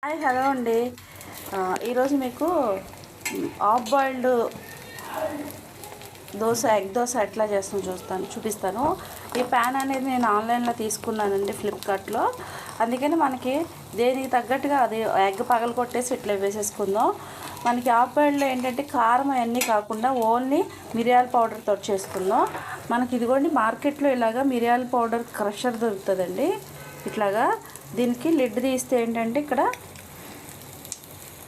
Hi hello అండి. ఈరోజు మీకు హాఫ్ బాయిల్డ్ ఎగ్ దోశ ఎట్లా చూపిస్తాను. ఈ ప్యాన్ అనేది నేను ఆన్లైన్లో తీసుకున్నానండి, ఫ్లిప్కార్ట్లో. అందుకని మనకి దేనికి తగ్గట్టుగా అది ఎగ్ పగలు కొట్టేసి ఇట్లా వేసేసుకుందాం. మనకి హాఫ్ బాయిల్డ్లో ఏంటంటే కారం అవన్నీ కాకుండా ఓన్లీ మిరియాల పౌడర్తో చేసుకుందాం. మనకి ఇదిగోండి మార్కెట్లో ఇలాగా మిరియాల పౌడర్ క్రషర్ దొరుకుతుందండి. ఇట్లాగా దీనికి లిడ్ తీస్తే ఏంటంటే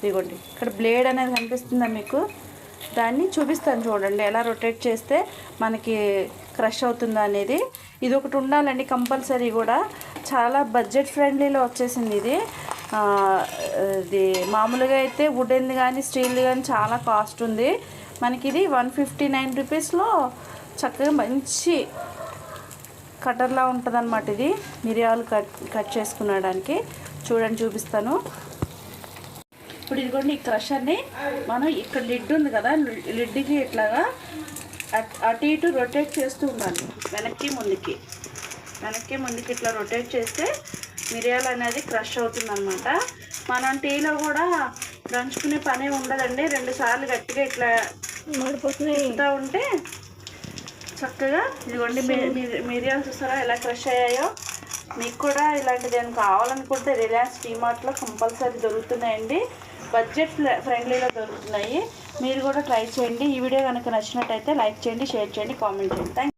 ఇదిగోండి ఇక్కడ బ్లేడ్ అనేది కనిపిస్తుందా మీకు? దాన్ని చూపిస్తాను చూడండి, ఎలా రొటేట్ చేస్తే మనకి క్రష్ అవుతుందా అనేది. ఇది ఒకటి ఉండాలండి కంపల్సరీ కూడా. చాలా బడ్జెట్ ఫ్రెండ్లీలో వచ్చేసింది ఇది. ఇది మామూలుగా అయితే వుడెన్ది కానీ స్టీల్ది కానీ చాలా కాస్ట్ ఉంది. మనకి ఇది 159 రూపీస్లో చక్కగా మంచి కటర్లా ఉంటుంది అన్నమాట. ఇది మిరియాలు కట్ చేసుకునడానికి చూడండి, చూపిస్తాను. ఇప్పుడు ఇదిగోండి ఈ క్రషర్ని మనం ఇక్కడ లిడ్ ఉంది కదా, లిడ్కి ఇట్లాగా అటు ఇటు రొటేట్ చేస్తూ ఉండాలి. వెనక్కి ముందుకి ఇట్లా రొటేట్ చేస్తే మిరియాలు అనేది క్రష్ అవుతుంది అనమాట. మనం టీలో కూడా దంచుకునే పని ఉండదండి. 2 సార్లు గట్టిగా ఇట్లా మడిపోతూ ఉంటే చక్కగా ఇదిగోండి మిరియాలు చూస్తారా ఎలా క్రష్ అయ్యాయో. మీకు కూడా ఇలాంటిది ఏమైనా కావాలనుకుంటే రిలయన్స్ డీమార్ట్లో కంపల్సరీ దొరుకుతున్నాయండి. బడ్జెట్ ఫ్రెండ్లీలో దొరుకుతున్నాయి. మీరు కూడా ట్రై చేయండి. ఈ వీడియో కనుక నచ్చినట్టయితే లైక్ చేయండి, షేర్ చేయండి, కామెంట్ చేయండి. థ్యాంక్